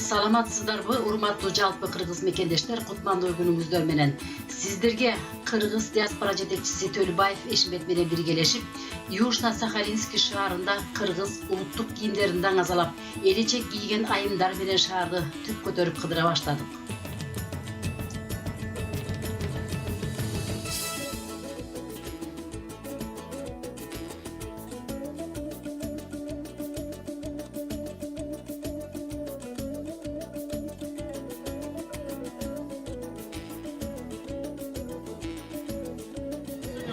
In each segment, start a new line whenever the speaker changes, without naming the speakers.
Саламатсыздарбы, урматтуу жалпы кыргыз мекендештер, кутмандуу күнүңүздөр менен. Сиздерге кыргыз диаспора жетекчиси Төлөбаев Эшмет менен биргелешип, Южно-Сахалинский шаарында кыргыз улуттук кийимдерин даңазалап, элечек кийген айымдар менен шаарды түп көтөрүп кыдыра баштадык.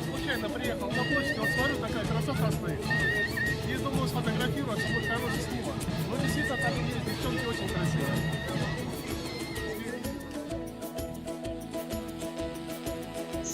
Случайно приехал на почту, вот смотрю, такая красота стоит. И думаю, сфотографироваться, будет хороший снимок. Ну, действительно, так и есть, девчонки очень красивые.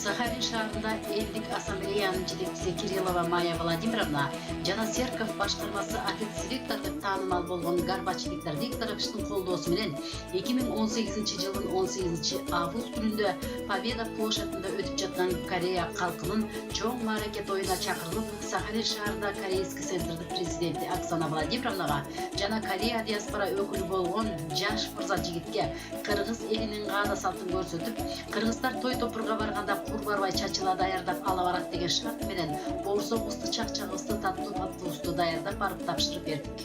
Сахалин шаарында элдик ассамблеянын жетекчиси Кириллова Майя Владимировна жана Серков башкармасы атеист Виктор деп таанымал болгон Горбач Виктор Викторовичтин колдоосу менен 2018-жылдын 18-август күнүндө Победа площадында өтүп жаткан Корея калкынын чоң мааракет оюна чакырылып, Сахалин шаарында корейский центрдин президенти Оксана Владимировнага жана Корея диаспора өкүлү болгон жаш мырза жигитке кыргыз элинин каада салтын көрсөтүп, кыргыздар той топурга барганда барбай чачыла даярдап ала барат деген шарт менен боорсогубузду, чакчагыбызды, таттуубузду даярдап барып тапшырып бердик.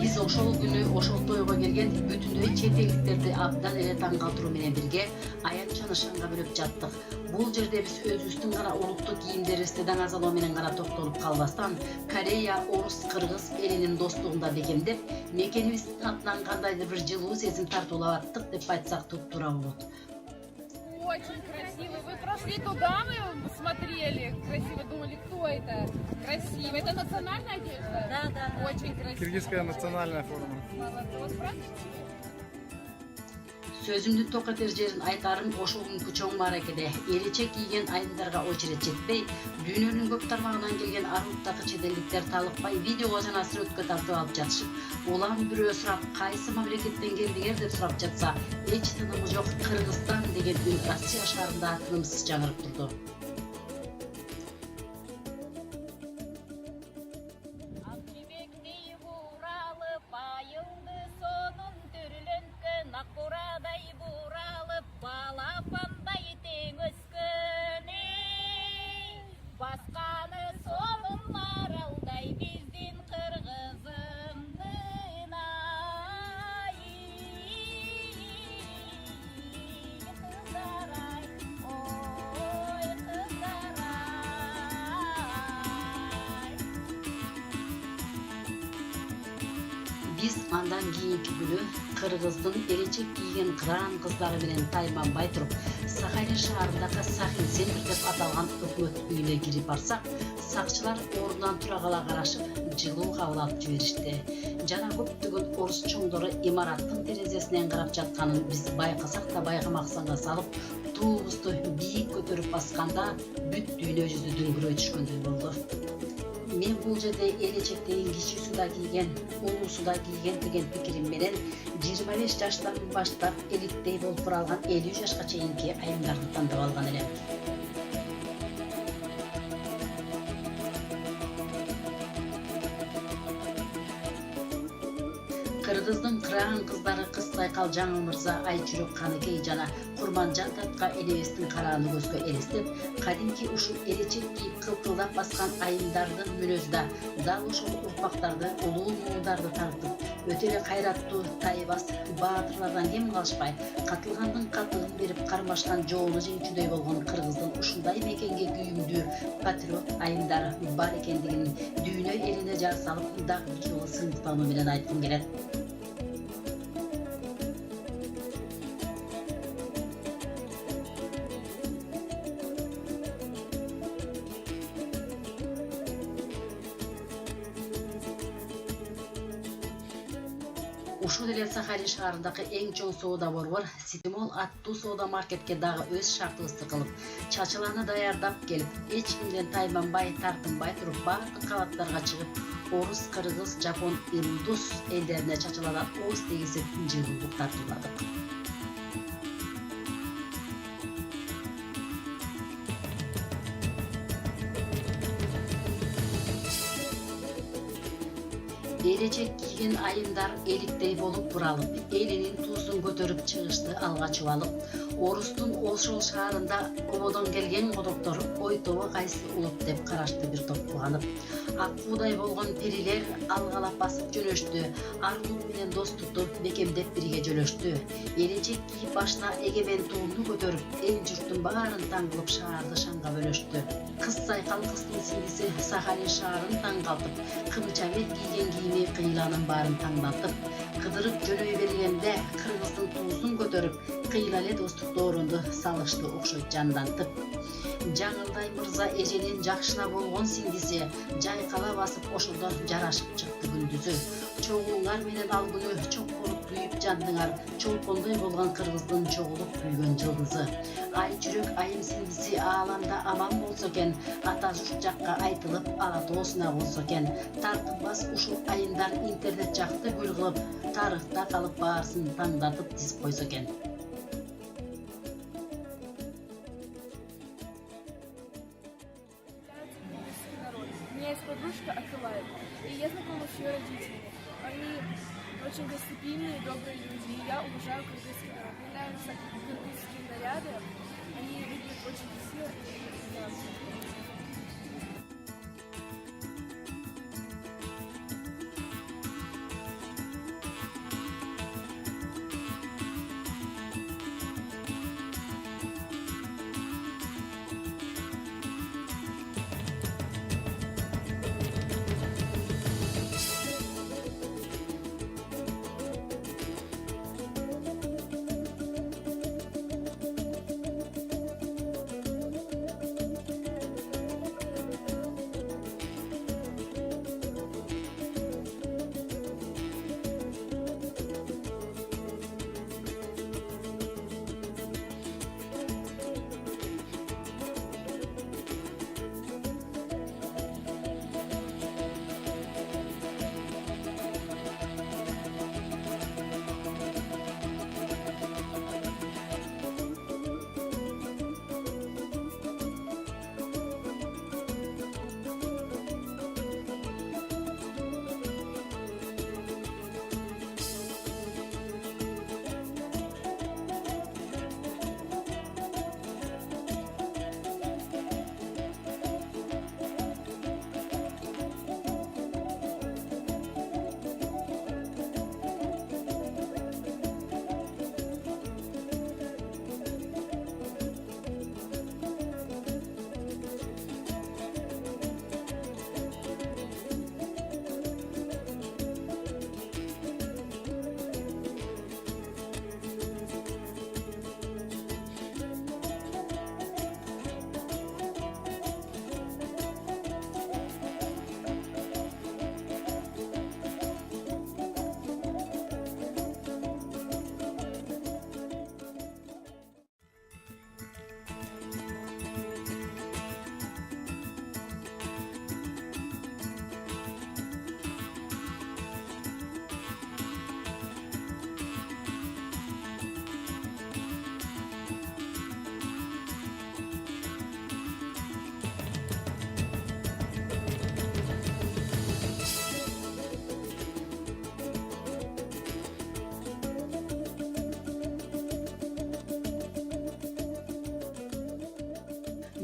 Биз ошол күнү ошол тойго келген бүтүндөй чет элдиктерди абдан эле таң калтыруу менен бирге аянча нышанга бөлөп жаттык. Бул жерде биз өзүбүздүн гана улуттук кийимдерибизди даңазалоо менен гана токтолуп калбастан, Корея, Орус, Кыргыз элинин достугунда бекемдеп, мекенибиздин атынан кандайдыр бир жылуу сезим тартуулап аттык деп айтсак туура болот.
Очень красиво. Вы прошли туда, вы смотрели красиво, думали, кто это? Красиво. Это национальная одежда? Да. Очень красиво.
Киргизская национальная форма.
Молодец.
Сөзүмдүн токотер жерин айтарым, ошол күнкү чоң мааракеде элечек кийген айымдарга очередь жетпей, дүйнөнүн көп тармагынан келген аралыктагы чет элдиктер талыкпай видеого жана сүрөткө тартып алып жатышып, улам бирөө сурап, кайсы мамлекеттен келдиңер деп сурап жатса, эч тынымы жок Кыргызстан деген үн Россия шаарында тынымсыз жаңырып турду. Биз андан кийинки күнү Кыргыздын элечек кийген кыран кыздары менен тайманбай туруп, Сахалин шаарындагы Сахин центр деп аталган өкмөт үйүнө кирип барсак, сакчылар ордунан тура кала карашып, жылуу кабыл алып жиберишти. Жана көптөгөн орус чоңдору имараттын терезесинен карап жатканын биз байкасак да байкамаксанга салып, туубузду бийик көтөрүп басканда бүт дүйнө жүзү дүңгүрөй түшкөндөй болду. Мен бул жерде элечектен кичүүсү да кийген, улуусу да кийген деген пикирим менен 25 жаштан баштап элиттей болуп алган 50 жашка чейинки айымдарды тандап алган элем. Кыргыздын кыран кыздары Кыз Сайкал Жаңыл мырза, Айжүрөк Каныкей жана Курманжан татка элебиздин карааны көзгө элестеп, кадимки ушул элечек кийип кылкылдап баскан айымдардын мүнөзү да дал ошол урпактарды, улуу муулдарды тартып, өтө эле кайраттуу, тайбас баатырлардан кем калышпай, катылгандын катыгын берип кармашкан жоону жеңчүдөй болгон Кыргыздын ушундай мекенге күйүмдүү патриот айымдары бар экендигин дүйнө элине жар салып, дагы бир жолу сындыктануу менен айткым келет. Ушул эле Сахалин шаарындагы эң чоң соода борбор Ситимол аттуу соода маркетке дагы өз шартыбызды кылып, чачыланы даярдап келип, эч кимден тайманбай, тартынбай туруп, бардык кабаттарга чыгып, Орус, Кыргыз, Жапон, Индус элдерине чачылардан ооз тийгизип, жылуулук тартууладык. Эrecek kiyген айымдар эликтей болуп буралып, элинин туузун көтөрүп чыгышты алга чубалып. Орустун Ошол шаарында ободон келген кодоктор ойтобо кайсы улут деп карашты бир топ кубанып. Ак куудай болгон перилер алгалап басып жөнөштү, арулук менен достукту бекемдеп бирге жөлөштү. Эrecek кийип башына эгемен тууну көтөрүп, эл журттун баарын таң кылып шаарды шаңга бөлөштү. Кыз сайкал кыздын сиңдиси Сахалин шаарын таң калтып, кыбыча бет кийген кийими кыйланын баарын таңдатып, кыдырып жөнөй бергенде кыргыздын туузун көтөрүп, кыйла эле достук орунду салышты окшойт жандантып. Жаңылдай мырза эженин жакшына болгон сиңдиси жайкала басып ошондо жарашып чыкты күндүзү. Чогууңар менен ал күнү чокколуп күйүп жандыңар, чолпондой болгон кыргыздын чогулуп күйгөн жылдызы. Ай жүрөк айым сиңдиси ааламда аман болсо экен, ата журт жакка айтылып ала тоосуна болсо экен. Тартынбас ушул айымдар интернет жакты гүл кылып, тарыхта калып баарсын таңдатып тизип койсо экен.
У меня есть подружка Акылаева, и я знакома с ее родителями. Они очень гостеприимные и добрые люди, и я уважаю кыргызский народ. Мне нравятся кыргызские наряды, они выглядят очень красиво и прекрасно.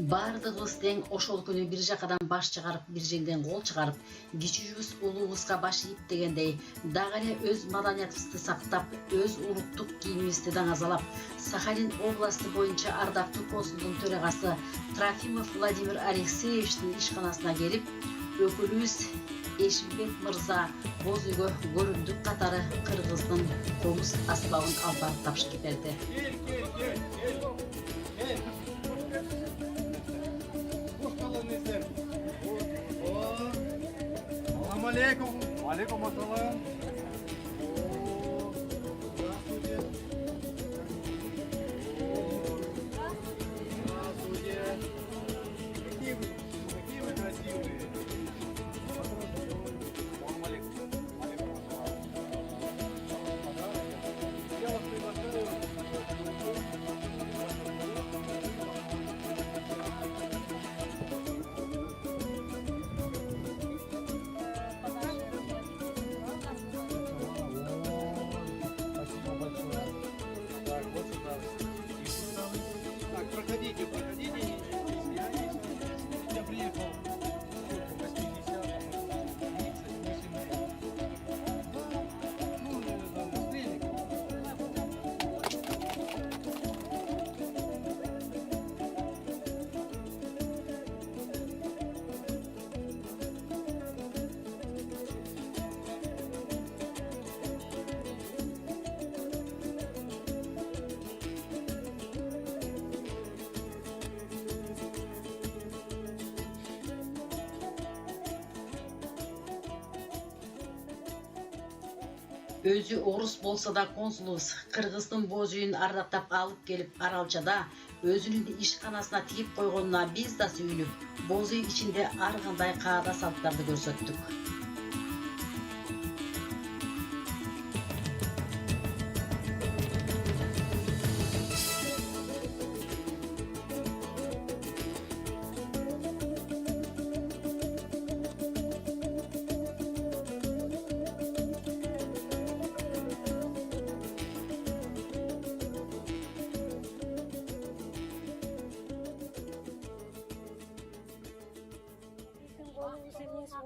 Бардыгыбыз тең ошол күнү бир жакадан баш чыгарып, бир жеңден кол чыгарып, кичүүбүз улуубузга баш ийип дегендей, дагы эле өз маданиятыбызды сактап, өз улуттук кийимибизди даңазалап, Сахалин областы боюнча ардактуу консулдун төрагасы Трофимов Владимир Алексеевичтин ишканасына келип, өкүлүбүз Эшимбек мырза боз үйгө көрүндүк катары кыргыздын комуз аспабын алып барып тапшырып берди.
Алейкум. Алейкум ассалам. Какие вы красивые. Я вас приглашаю.
Өзү орус болсо да консулубуз Кыргыздын боз үйүн ардактап алып келип Аралчада өзүнүн ишканасына тигип койгонуна биз да сүйүнүп, боз үй ичинде ар кандай каада салттарды көрсөттүк.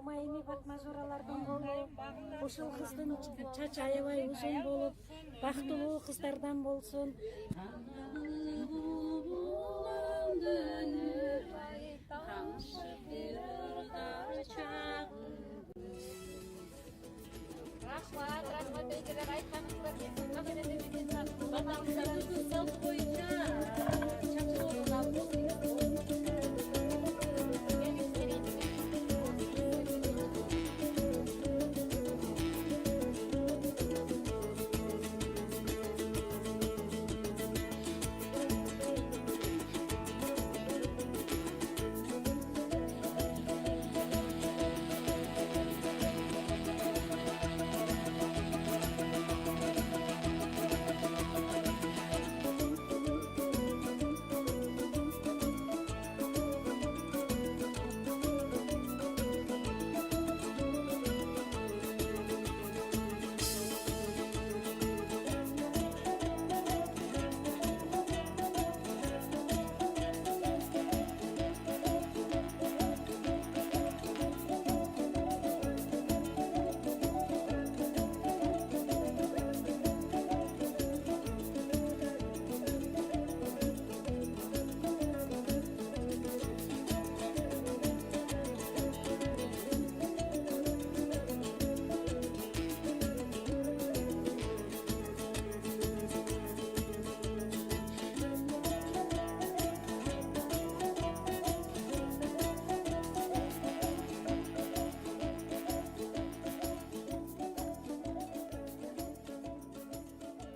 Умайыны Батмазоралардын болу, ошол кыздын чачы аябай узун болуп, бактылуу кыздардан болсун.
Рахмат, бейгелер айтқаныңыздар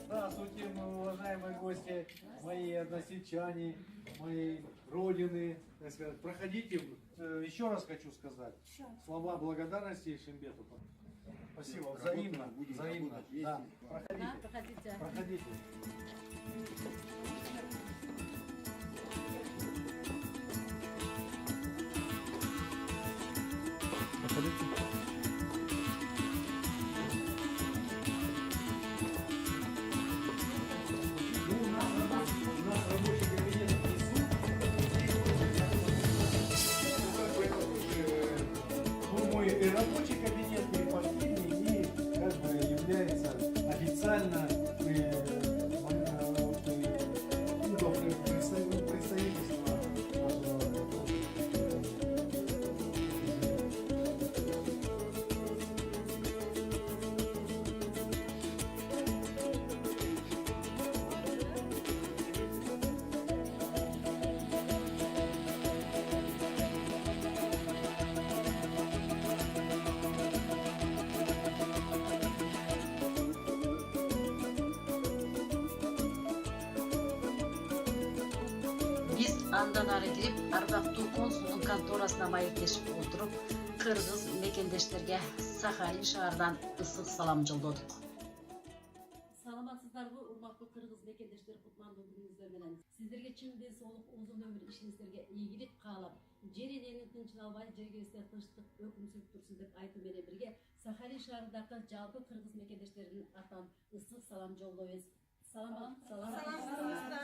Здравствуйте, мои уважаемые гости, мои односельчане, мои родины, так сказать. Проходите. Еще раз хочу сказать слова благодарности Шимбету. Спасибо, взаимно, взаимно. Да, проходите. Проходите. И рабочий кабинет, и партийный, и как бы является официально представительство
Андан ары кирип, ардактуу консулдун конторасына маектешип отуруп, кыргыз мекендештерге Сахалин шаардан ысык салам жолдодук.
Саламатсыздарбы, урматтуу кыргыз мекендештер, кутмандуу күнүңүздөр менен. Сиздерге чын денсаулык, узун өмүр ишиңиздерге ийгилик каалап, жер элеңин тынчын жергебизде тынчтык өкүм сүрүп турсун деп айтуу менен бирге Сахалин шаарындагы жалпы кыргыз мекендештеринин атынан ысык салам жолдойбуз. Саламатсыздар.